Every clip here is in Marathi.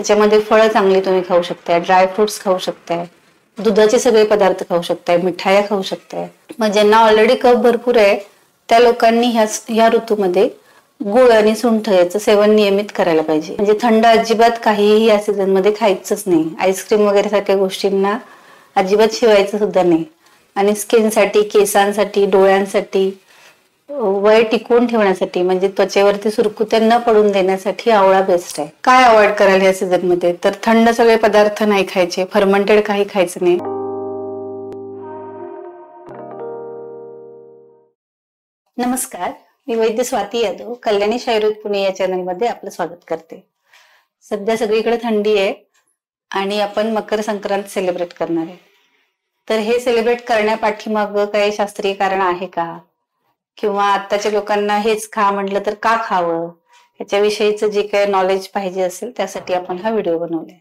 त्याच्यामध्ये फळं चांगली तुम्ही खाऊ शकताय, ड्राय फ्रुट्स खाऊ शकताय, दुधाचे सगळे पदार्थ खाऊ शकताय, मिठाया खाऊ शकताय. मग ज्यांना ऑलरेडी कफ भरपूर आहे त्या लोकांनी ह्या ऋतूमध्ये गुळ आणि सुंठ याचं सेवन नियमित करायला पाहिजे. म्हणजे थंड अजिबात काहीही या सीझन मध्ये खायचंच नाही. आईस्क्रीम वगैरे सारख्या गोष्टींना अजिबात शिवायचं सुद्धा नाही. आणि स्किनसाठी, केसांसाठी, डोळ्यांसाठी, वय टिकवून ठेवण्यासाठी म्हणजे त्वचेवरती सुरकुत्या न पडून देण्यासाठी आवळा बेस्ट आहे. काय अवॉइड कराल या सीझन मध्ये? तर थंड सगळे पदार्थ नाही खायचे, फर्मेंटेड काही खायचं नाही. नमस्कार, मी वैद्य स्वाती यादव कल्याणी शायुर्वेद पुणे या चॅनलमध्ये आपलं स्वागत करते. सध्या सगळीकडे थंडी आहे आणि आपण मकर संक्रांत सेलिब्रेट करणार आहे. तर हे सेलिब्रेट करण्यापाठीमागं काही शास्त्रीय कारण आहे का, किंवा आताच्या लोकांना हेच खा म्हटलं तर का खावं, ह्याच्याविषयीचं जे काही नॉलेज पाहिजे असेल त्यासाठी आपण हा व्हिडिओ बनवलाय.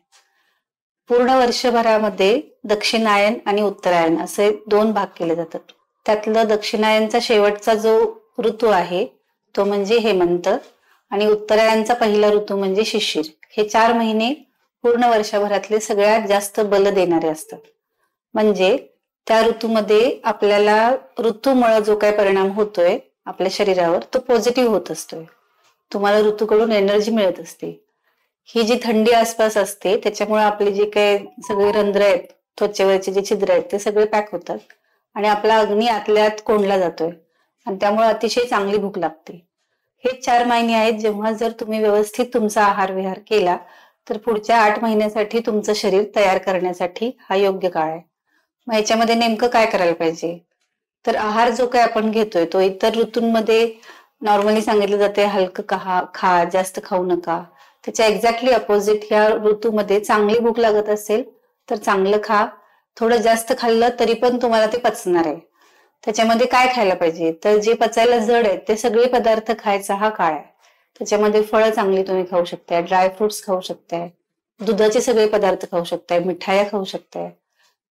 पूर्ण वर्षभरामध्ये दक्षिणायन आणि उत्तरायण असे दोन भाग केले जातात. त्यातलं दक्षिणायनचा शेवटचा जो ऋतू आहे तो म्हणजे हेमंत आणि उत्तरायणचा पहिला ऋतू म्हणजे शिशिर. हे 4 महिने पूर्ण वर्षभरातले सगळ्यात जास्त बल देणारे असतात. म्हणजे त्या ऋतूमध्ये आपल्याला ऋतूमुळे जो काही परिणाम होतोय आपल्या शरीरावर तो पॉझिटिव्ह होत असतोय. तुम्हाला ऋतूकडून एनर्जी मिळत असते. ही जी थंडी आसपास असते त्याच्यामुळे आपले जे काही सगळे रंध्र आहेत, त्वचेवरचे जे छिद्र आहेत ते सगळे पॅक होतात आणि आपला अग्नी आतल्यात कोंडला जातोय आणि त्यामुळे अतिशय चांगली भूक लागते. हे 4 महिने आहेत जेव्हा जर तुम्ही व्यवस्थित तुमचा आहार विहार केला तर पुढच्या 8 महिन्यासाठी तुमचं शरीर तयार करण्यासाठी हा योग्य काळ आहे. मग ह्याच्यामध्ये नेमकं काय करायला पाहिजे? तर आहार जो काय आपण घेतोय तो इतर ऋतूंमध्ये नॉर्मली सांगितलं जाते हलकं खा, जास्त खाऊ नका. त्याच्या एक्झॅक्टली अपोजिट ह्या ऋतूमध्ये चांगली भूक लागत असेल तर चांगलं खा, थोडं जास्त खाल्लं तरी पण तुम्हाला ते पचणार आहे. त्याच्यामध्ये काय खायला पाहिजे? तर जे पचायला जड आहेत ते सगळे पदार्थ खायचा हा काळ आहे. त्याच्यामध्ये फळं चांगली तुम्ही खाऊ शकताय, ड्राय फ्रुट्स खाऊ शकताय, दुधाचे सगळे पदार्थ खाऊ शकताय, मिठाया खाऊ शकताय.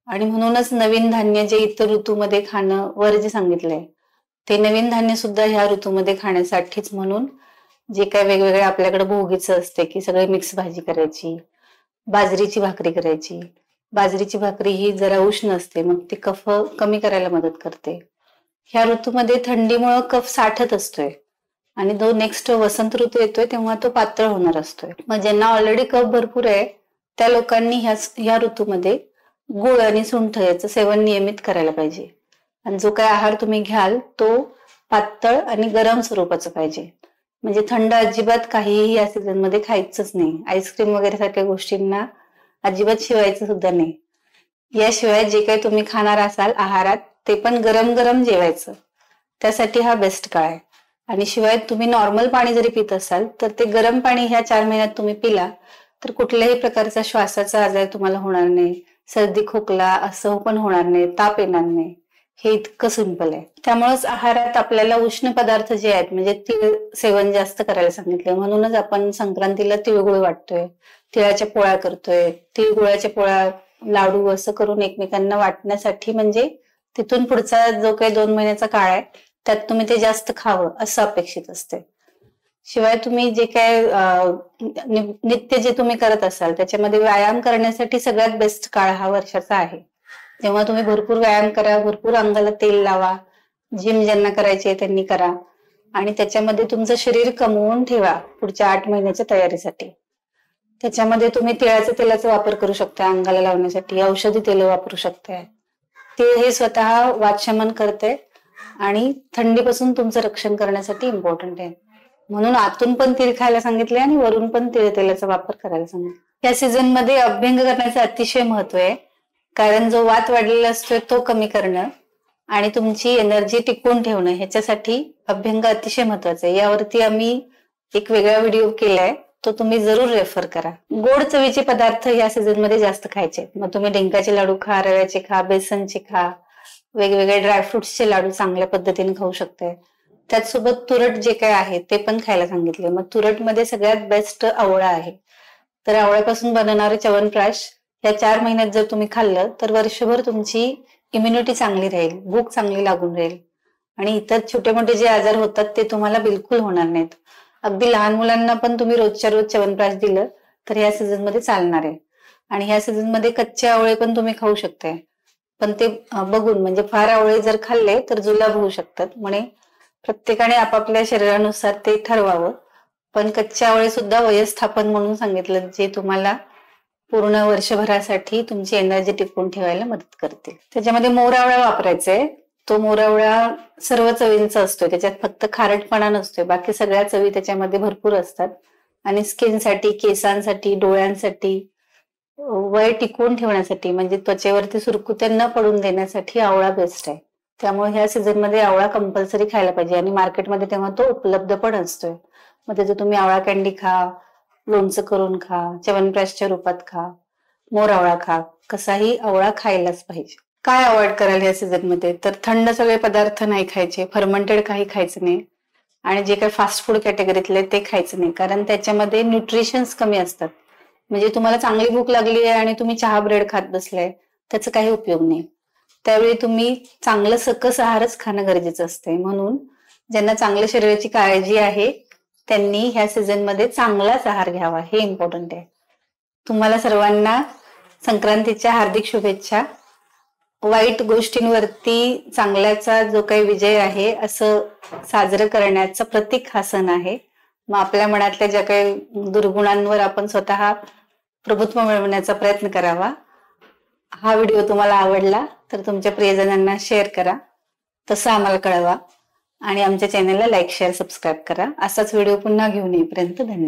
आणि म्हणूनच नवीन धान्य जे इतर ऋतूमध्ये खाणं वर जे सांगितलंय ते नवीन धान्य सुद्धा ह्या ऋतूमध्ये खाण्यासाठीच. म्हणून जे काय वेगवेगळे आपल्याकडे भोगीचं असते की सगळे मिक्स भाजी करायची, बाजरीची भाकरी करायची. बाजरीची भाकरी ही जरा उष्ण असते, मग ती कफ कमी करायला मदत करते. ह्या ह्यामध्ये थंडीमुळे कफ साठत असतोय आणि जो नेक्स्ट वसंत ऋतू येतोय तेव्हा तो पातळ होणार असतोय. मग ज्यांना ऑलरेडी कफ भरपूर आहे त्या लोकांनी ह्या ऋतूमध्ये गुळ आणि सुंठ याचं सेवन नियमित करायला पाहिजे. आणि जो काय आहार तुम्ही घ्याल तो पातळ आणि गरम स्वरूपाचा पाहिजे. म्हणजे थंड अजिबात काहीही या सीझन मध्ये खायचंच नाही. आईस्क्रीम वगैरे सारख्या गोष्टींना अजिबात शिवायचं सुद्धा नाही. याशिवाय जे काही तुम्ही खाणार असाल आहारात ते पण गरम गरम जेवायचं. त्यासाठी हा बेस्ट काळ आहे. आणि शिवाय तुम्ही नॉर्मल पाणी जरी पित असाल तर ते गरम पाणी ह्या 4 महिन्यात तुम्ही पिला तर कुठल्याही प्रकारचा श्वासाचा आजार तुम्हाला होणार नाही, सर्दी खोकला असं पण होणार नाही, ताप येणार नाही. हे इतकं सिंपल आहे. त्यामुळेच आहारात आपल्याला उष्ण पदार्थ जे आहेत म्हणजे तीळ सेवन जास्त करायला सांगितले. म्हणूनच आपण संक्रांतीला तिळगुळ वाटतोय, तिळाच्या पोळ्या करतोय. तिळगुळाच्या पोळ्या, लाडू असं करून एकमेकांना वाटण्यासाठी, म्हणजे तिथून पुढचा जो काही 2 महिन्याचा काळ आहे त्यात तुम्ही ते जास्त खावं असं अपेक्षित असते. शिवाय तुम्ही जे काय नित्य जे तुम्ही करत असाल त्याच्यामध्ये व्यायाम करण्यासाठी सगळ्यात बेस्ट काळ हा वर्षाचा आहे. तेव्हा तुम्ही भरपूर व्यायाम करा, भरपूर अंगाला तेल लावा, जिम ज्यांना करायची आहे त्यांनी करा आणि त्याच्यामध्ये तुमचं शरीर कमवून ठेवा पुढच्या 8 महिन्याच्या तयारीसाठी. त्याच्यामध्ये तुम्ही तिळाच्या तेलाचा वापर करू शकता अंगाला लावण्यासाठी, औषधी तेल वापरू शकताय. तीळ हे स्वतः वातशमन करते आणि थंडीपासून तुमचं रक्षण करण्यासाठी इम्पॉर्टंट आहे. म्हणून आतून पण तीळ खायला सांगितले आणि वरून पण तीळ तेलाचा वापर करायला सांगितले. या सीझन मध्ये अभ्यंग करण्याचं अतिशय महत्व आहे. कारण जो वात वाढलेला असतोय तो कमी करणं आणि तुमची एनर्जी टिकवून ठेवणं ह्याच्यासाठी अभ्यंग अतिशय महत्वाचं आहे. यावरती आम्ही एक वेगळा व्हिडिओ केलाय, तो तुम्ही जरूर रेफर करा. गोड चवीचे पदार्थ या सीझन मध्ये जास्त खायचे. मग तुम्ही डिंकाचे लाडू खा, रव्याचे खा, बेसनचे खा, वेगवेगळे ड्रायफ्रुट्सचे लाडू चांगल्या पद्धतीने खाऊ शकते. त्याचसोबत तुरट जे काय आहे ते पण खायला सांगितले. मग तुरट मध्ये सगळ्यात बेस्ट आवळा आहे. तर आवळ्यापासून बनवणारे च्यवनप्राश या 4 महिन्यात जर तुम्ही खाल्लं तर वर्षभर तुमची इम्युनिटी चांगली राहील, भूक चांगली लागून राहील आणि इतर छोटे मोठे जे आजार होतात ते तुम्हाला बिलकुल होणार नाहीत. अगदी लहान मुलांना पण तुम्ही रोजच्या रोज च्यवनप्राश दिलं तर ह्या सीझन मध्ये चालणार आहे. आणि ह्या सीझन मध्ये कच्चे आवळे पण तुम्ही खाऊ शकताय, पण ते बघून, म्हणजे फार आवळे जर खाल्ले तर जुलाब होऊ शकतात. म्हणे प्रत्येकाने आपापल्या शरीरानुसार ते ठरवावं. पण कच्चे आवळे सुद्धा वयस्थापन म्हणून सांगितलं, जे तुम्हाला पूर्ण वर्षभरासाठी तुमची एनर्जी टिकवून ठेवायला मदत करतील. त्याच्यामध्ये मोरावळा वापरायचे. तो मोरावळा सर्व चवींचा असतोय, त्याच्यात फक्त खारटपणा नसतोय, बाकी सगळ्या चवी त्याच्यामध्ये भरपूर असतात. आणि स्किनसाठी, केसांसाठी, डोळ्यांसाठी, वय टिकवून ठेवण्यासाठी, म्हणजे त्वचेवरती सुरकुत्या न पडून देण्यासाठी आवळा बेस्ट आहे. त्यामुळे ह्या सीझन मध्ये आवळा कंपल्सरी खायला पाहिजे. आणि मार्केटमध्ये तेव्हा तो उपलब्ध पण असतोय. मग त्याचं तुम्ही आवळा कॅन्डी खा, लोणचं करून खा, च्यवनप्रकाशच्या रूपात खा, मोर आवळा खा, कसाही आवळा खायलाच पाहिजे. काय अवॉइड कराल या सीझन मध्ये? तर थंड सगळे पदार्थ नाही खायचे, फर्मेंटेड काही खायचं नाही, आणि जे काही फास्ट फूड कॅटेगरीतले ते खायचं नाही, कारण त्याच्यामध्ये न्यूट्रिशन्स कमी असतात. म्हणजे तुम्हाला चांगली भूक लागली आहे आणि तुम्ही चहा ब्रेड खात बसलाय, त्याचा काही उपयोग नाही. त्यावेळी तुम्ही चांगलं सकस आहारच खाणं गरजेचं असते. म्हणून ज्यांना चांगल्या शरीराची काळजी आहे त्यांनी ह्या सीझन मध्ये चांगलाच आहार घ्यावा, हे इम्पॉर्टंट आहे. तुम्हाला सर्वांना संक्रांतीच्या हार्दिक शुभेच्छा. वाईट गोष्टींवरती चांगल्याचा जो काही विजय आहे असं साजरं करण्याचं प्रतीक हा सण आहे. मग आपल्या मनातल्या ज्या काही दुर्गुणांवर आपण स्वतः प्रभुत्व मिळवण्याचा प्रयत्न करावा. हा व्हिडिओ तुम्हाला आवडला तर तुमच्या प्रियजनांना शेअर करा, तसं आम्हाला कळवा. आणि आमच्या चॅनलला लाईक, शेअर, सबस्क्राईब करा. असाच व्हिडिओ पुन्हा घेऊन येईपर्यंत धन्यवाद.